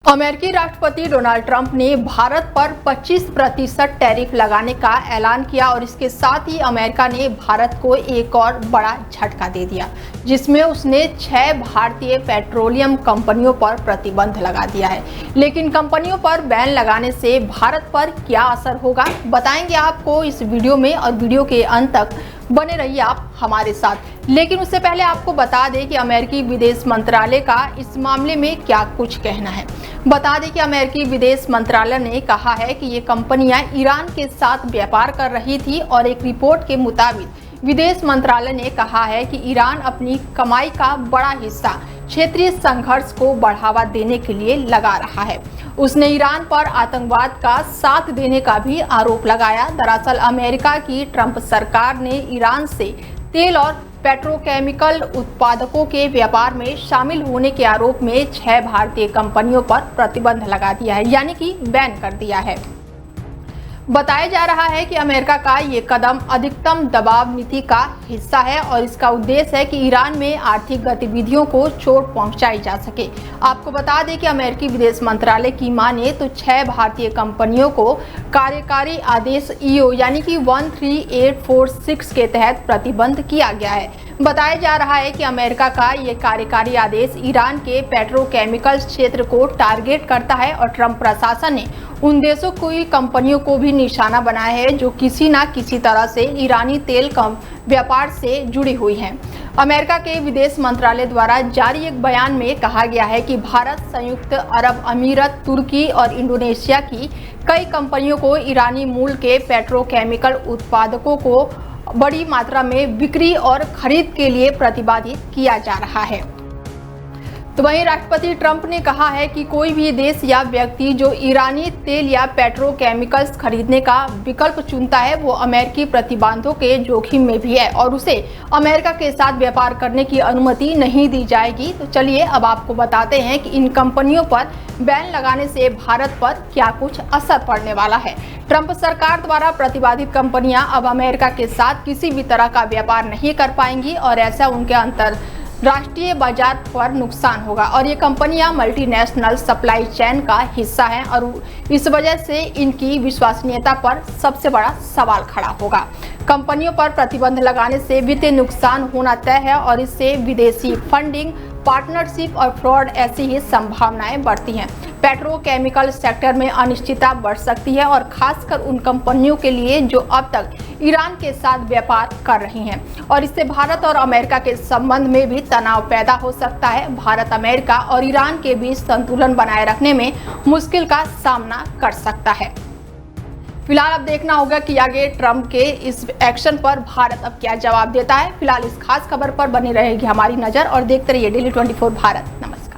अमेरिकी राष्ट्रपति Donald Trump ने भारत पर 25% टैरिफ लगाने का ऐलान किया और इसके साथ ही अमेरिका ने भारत को एक और बड़ा झटका दे दिया, जिसमें उसने 6 भारतीय पेट्रोलियम कंपनियों पर प्रतिबंध लगा दिया है। लेकिन कंपनियों पर बैन लगाने से भारत पर क्या असर होगा, बताएंगे आपको इस वीडियो में और वीडियो के अंत तक बने रहिए आप हमारे साथ। लेकिन उससे पहले आपको बता दें कि अमेरिकी विदेश मंत्रालय का इस मामले में क्या कुछ कहना है। बता दें कि अमेरिकी विदेश मंत्रालय ने कहा है कि ये कंपनियां ईरान के साथ व्यापार कर रही थी और एक रिपोर्ट के मुताबिक विदेश मंत्रालय ने कहा है कि ईरान अपनी कमाई का बड़ा हिस्सा क्षेत्रीय संघर्ष को बढ़ावा देने के लिए लगा रहा है। उसने ईरान पर आतंकवाद का साथ देने का भी आरोप लगाया। दरअसल अमेरिका की ट्रंप सरकार ने ईरान से तेल और पेट्रोकेमिकल उत्पादकों के व्यापार में शामिल होने के आरोप में 6 भारतीय कंपनियों पर प्रतिबंध लगा दिया है, यानी कि बैन कर दिया है। बताया जा रहा है कि अमेरिका का ये कदम अधिकतम दबाव नीति का हिस्सा है और इसका उद्देश्य है कि ईरान में आर्थिक गतिविधियों को चोट पहुंचाई जा सके। आपको बता दें कि अमेरिकी विदेश मंत्रालय की माने तो 6 भारतीय कंपनियों को कार्यकारी आदेश ईओ यानी कि 13846 के तहत प्रतिबंध किया गया है। बताया जा रहा है कि अमेरिका का ये कार्यकारी आदेश ईरान के पेट्रोकेमिकल क्षेत्र को टारगेट करता है और ट्रंप प्रशासन ने उन देशों की कंपनियों को भी निशाना बनाया है जो किसी न किसी तरह से ईरानी तेल व्यापार से जुड़ी हुई हैं। अमेरिका के विदेश मंत्रालय द्वारा जारी एक बयान में कहा गया है कि भारत, संयुक्त अरब अमीरत, तुर्की और इंडोनेशिया की कई कंपनियों को ईरानी मूल के पेट्रोकेमिकल उत्पादकों को बड़ी मात्रा में बिक्री और खरीद के लिए प्रतिबंधित किया जा रहा है। तो वहीं राष्ट्रपति ट्रंप ने कहा है कि कोई भी देश या व्यक्ति जो ईरानी तेल या पेट्रोकेमिकल्स खरीदने का विकल्प चुनता है वो अमेरिकी प्रतिबंधों के जोखिम में भी है और उसे अमेरिका के साथ व्यापार करने की अनुमति नहीं दी जाएगी। तो चलिए अब आपको बताते हैं कि इन कंपनियों पर बैन लगाने से भारत पर क्या कुछ असर पड़ने वाला है। ट्रंप सरकार द्वारा प्रतिबंधित कंपनियां अब अमेरिका के साथ किसी भी तरह का व्यापार नहीं कर पाएंगी और ऐसा उनके अंतरराष्ट्रीय बाजार पर नुकसान होगा और ये कंपनियां मल्टीनेशनल सप्लाई चेन का हिस्सा हैं और इस वजह से इनकी विश्वसनीयता पर सबसे बड़ा सवाल खड़ा होगा। कंपनियों पर प्रतिबंध लगाने से वित्तीय नुकसान होना तय है और इससे विदेशी फंडिंग, पार्टनरशिप और फ्रॉड ऐसी ही संभावनाएं बढ़ती हैं। पेट्रोकेमिकल सेक्टर में अनिश्चितता बढ़ सकती है और खासकर उन कंपनियों के लिए जो अब तक ईरान के साथ व्यापार कर रही हैं और इससे भारत और अमेरिका के संबंध में भी तनाव पैदा हो सकता है। भारत, अमेरिका और ईरान के बीच संतुलन बनाए रखने में मुश्किल का सामना कर सकता है। फिलहाल अब देखना होगा कि आगे ट्रंप के इस एक्शन पर भारत अब क्या जवाब देता है। फिलहाल इस खास खबर पर बनी रहेगी हमारी नजर और देखते रहिए डेली 24 भारत। नमस्कार।